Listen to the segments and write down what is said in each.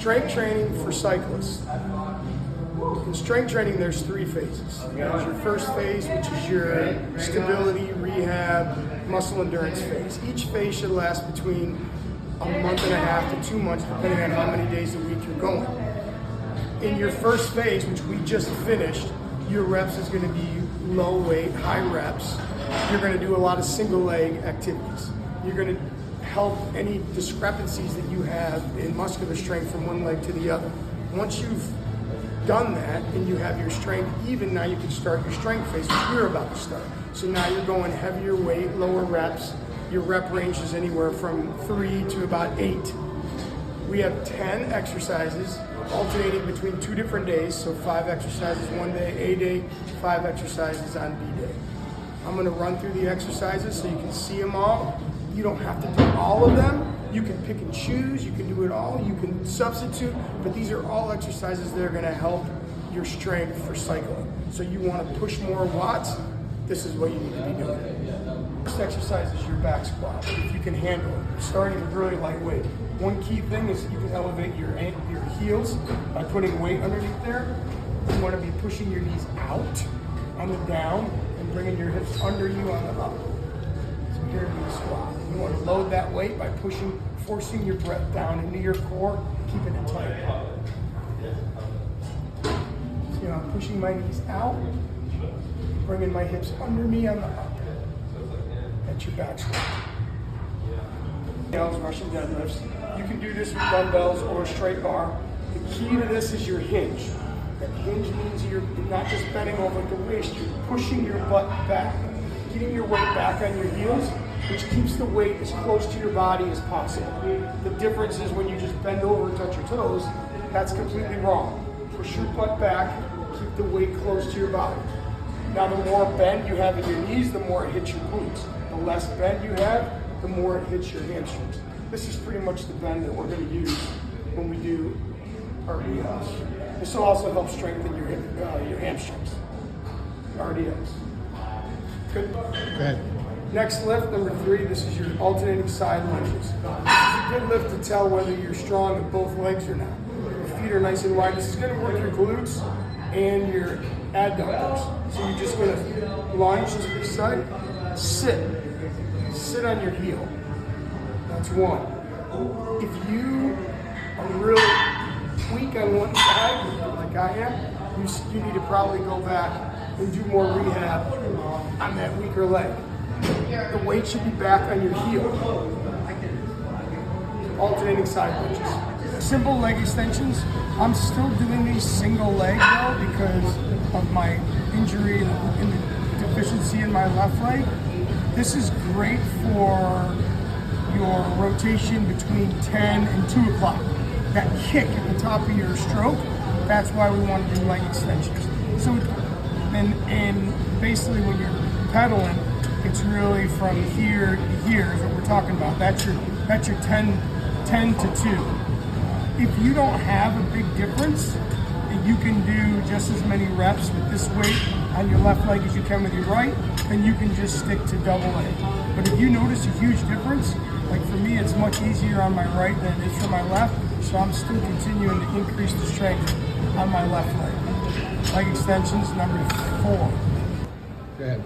Strength training for cyclists. In strength training, there's 3 phases. There's your first phase, which is your stability, rehab, muscle endurance phase. Each phase should last between a month and a half to 2 months, depending on how many days a week you're going. In your first phase, which we just finished, your reps is going to be low weight, high reps. You're going to do a lot of single leg activities. You're going to help any discrepancies that you have in muscular strength from one leg to the other. Once you've done that and you have your strength even, now you can start your strength phase, which we're about to start. So now you're going heavier weight, lower reps. Your rep range is anywhere from 3 to about 8. We have 10 exercises alternating between 2 different days, so 5 exercises one day, A day, 5 exercises on B day. I'm going to run through the exercises so you can see them all. You don't have to do all of them. You can pick and choose, you can do it all, you can substitute, but these are all exercises that are going to help your strength for cycling. So you want to push more watts, this is what you need to be doing. First exercise is your back squat, if you can handle it. Starting with really lightweight. One key thing is you can elevate your heels by putting weight underneath there. You want to be pushing your knees out on the down and bringing your hips under you on the up. So here would be a squat. You want to load that weight by forcing your breath down into your core, keeping it tight. So I'm pushing my knees out, bringing my hips under me on the up. That's your back squat. Russian deadlifts. You can do this with dumbbells or a straight bar. The key to this is your hinge. That hinge means you're not just bending over at the waist, you're pushing your butt back, getting your weight back on your heels, which keeps the weight as close to your body as possible. The difference is when you just bend over and touch your toes, that's completely wrong. Push your butt back, keep the weight close to your body. Now the more bend you have in your knees, the more it hits your glutes. The less bend you have, the more it hits your hamstrings. This is pretty much the bend that we're going to use when we do RDLs. This will also help strengthen your hamstrings. RDLs. Good. Go ahead. Next lift, number 3, this is your alternating side lunges. This is a good lift to tell whether you're strong with both legs or not. Your feet are nice and wide. This is going to work your glutes and your adductors. So you're just going to lunge to the side, sit on your heel. That's 1. If you are really weak on one side, like I am, you need to probably go back and do more rehab on that weaker leg. The weight should be back on your heel. Alternating side lunges. Simple leg extensions. I'm still doing these single leg though because of my injury and the deficiency in my left leg. This is great for your rotation between 10 and 2 o'clock. That kick at the top of your stroke, that's why we want to do leg extensions. So, and basically when you're pedaling, it's really from here to here is what we're talking about. That's your 10 to 2. If you don't have a big difference, you can do just as many reps with this weight on your left leg as you can with your right, then you can just stick to double leg. But if you notice a huge difference, like for me, it's much easier on my right than it is for my left, so I'm still continuing to increase the strength on my left leg. Leg extensions, number 4. Go ahead.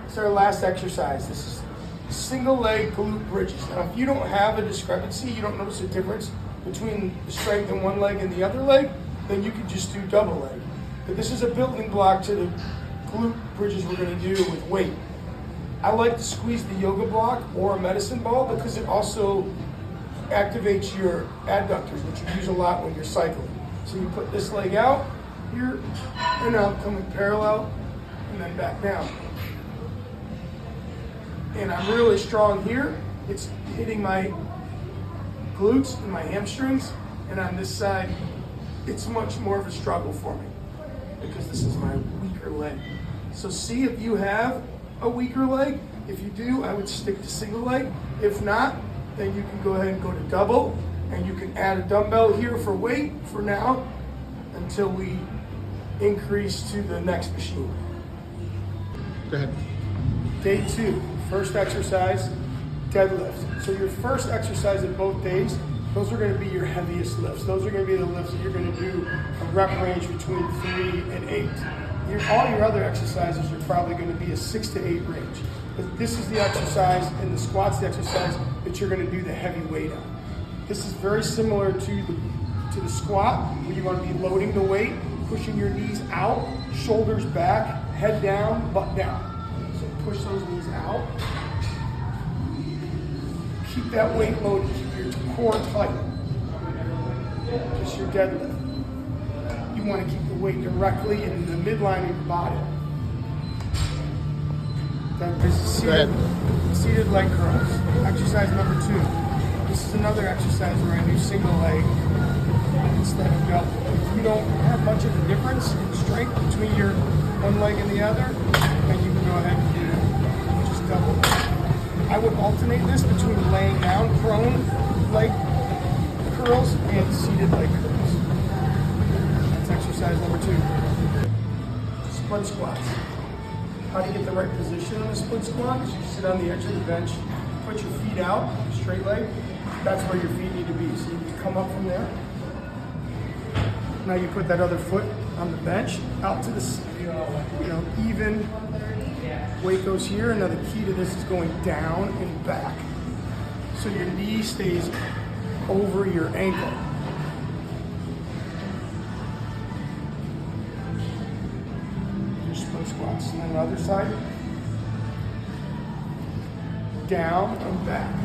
It's our last exercise. This is single leg glute bridges. Now, if you don't have a discrepancy, you don't notice a difference between the strength in one leg and the other leg, then you can just do double leg. But this is a building block to the glute bridges we're going to do with weight. I like to squeeze the yoga block or a medicine ball because it also activates your adductors, which you use a lot when you're cycling. So you put this leg out here, and now I'm coming parallel, and then back down. And I'm really strong here. It's hitting my glutes and my hamstrings, and on this side, it's much more of a struggle for me because this is my weaker leg. So see if you have a weaker leg. If you do, I would stick to single leg. If not, then you can go ahead and go to double, and you can add a dumbbell here for weight for now until we increase to the next machine. Go ahead. Day 2, first exercise, deadlift. So your first exercise of both days, Those are going to be your heaviest lifts. Those are going to be the lifts that you're going to do a rep range between 3 and 8. All your other exercises are probably going to be a 6 to 8 range. But this is the exercise, and the squat's the exercise that you're going to do the heavy weight on. This is very similar to the squat, where you want to be loading the weight, pushing your knees out, shoulders back, head down, butt down. So push those knees out. Keep that weight loaded, keep your core tight. Just your deadlift. You want to keep the weight directly in the midline of your body. That is seated leg curls. Exercise number 2. This is another exercise where I do single leg instead of double. If you don't have much of a difference in strength between your one leg and the other, then you can go ahead and do just double. I would alternate this between laying down, prone leg curls and seated leg curls. That's exercise number 2. Split squats. How do you get the right position on a split squat? Is you sit on the edge of the bench, put your feet out, straight leg. That's where your feet need to be. So you come up from there. Now you put that other foot on the bench, out to the, even. Weight goes here. Now the key to this is going down and back. So your knee stays over your ankle. Your split squats. And then the other side. Down and back.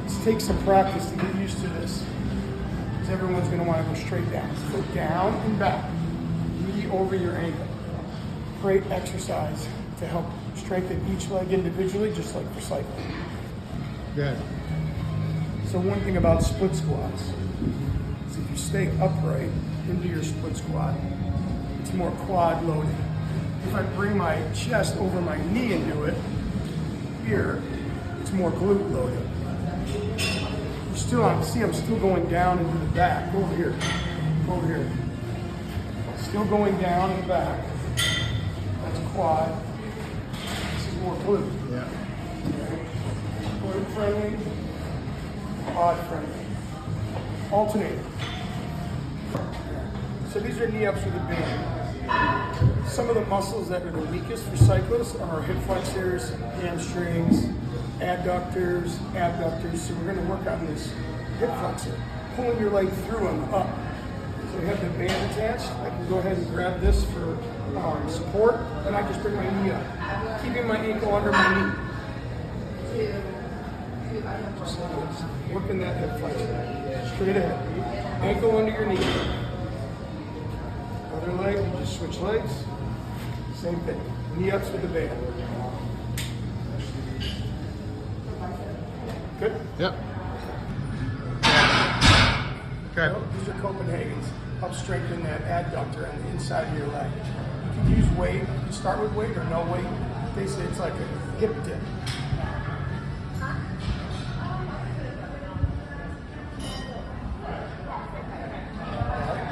This takes some practice to get used to this. Because everyone's going to want to go straight down. So down and back. Knee over your ankle. Great exercise to help strengthen each leg individually, just like for cycling. Good. So one thing about split squats is if you stay upright into your split squat, it's more quad loading. If I bring my chest over my knee and do it, here, it's more glute loading. I'm still going down into the back. Over here. Still going down in the back. That's quad. This is more glute. Yeah. Glute friendly, quad friendly. Alternating. So these are knee ups with a band. Some of the muscles that are the weakest for cyclists are hip flexors, hamstrings, adductors, abductors. So we're going to work on this hip flexor, pulling your leg through and up. So we have the band attached. I can go ahead and grab this for support, and I just bring my knee up, keeping my ankle under my knee. Just like this. Working that hip flexor. Straight ahead. Ankle under your knee. Other leg, you just switch legs. Same thing. Knee ups with the band. Good? Yep. Okay. These are Copenhagen's. Help strengthen that adductor on the inside of your leg. You can use weight. You can start with weight or no weight. They say it's like a hip dip.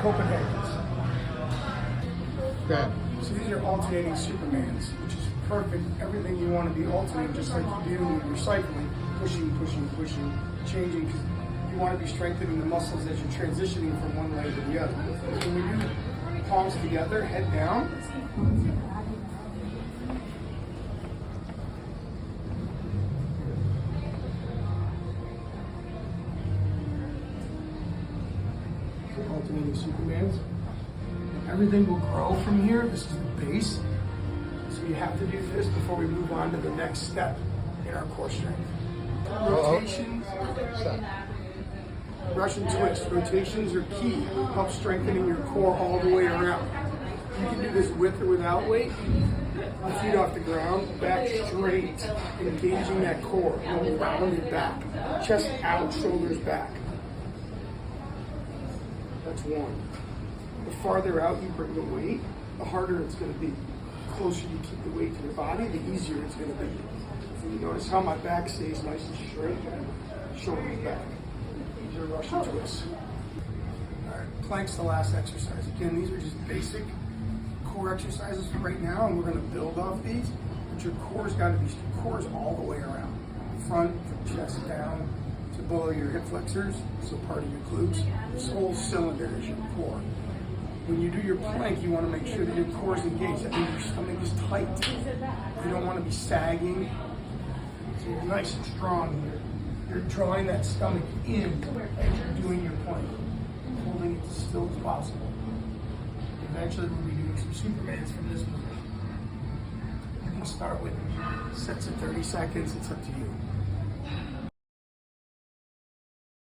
Copenhagen's. Okay. So these are alternating Supermans, which is perfect. Everything you want to be alternating, just like you do when you're cycling. Pushing, changing, because you want to be strengthening the muscles as you're transitioning from one leg to the other. When we do palms together, head down. Alternating Supermans. Everything will grow from here. This is the base. So you have to do this before we move on to the next step in our core strength. Rotations, Russian twist. Rotations are key. Help strengthening your core all the way around. You can do this with or without weight. Feet off the ground, back straight, engaging that core, going rounded back. Chest out, shoulders back. That's one. The farther out you bring the weight, the harder it's going to be. The closer you keep the weight to your body, the easier it's going to be. So you notice how my back stays nice and straight, shoulders back. These are Russian twists. All right, plank's the last exercise. Again, these are just basic core exercises for right now, and we're going to build off these. But your core's got to be core's all the way around, front, from chest down to below your hip flexors, so part of your glutes. This whole cylinder is your core. When you do your plank, you want to make sure that your core is engaged. That means your stomach is tight. You don't want to be sagging. So you're nice and strong here. You're drawing that stomach in as you're doing your plank, holding it as still as possible. Eventually, we'll be doing some Supermans from this movement. You can start with sets of 30 seconds. It's up to you.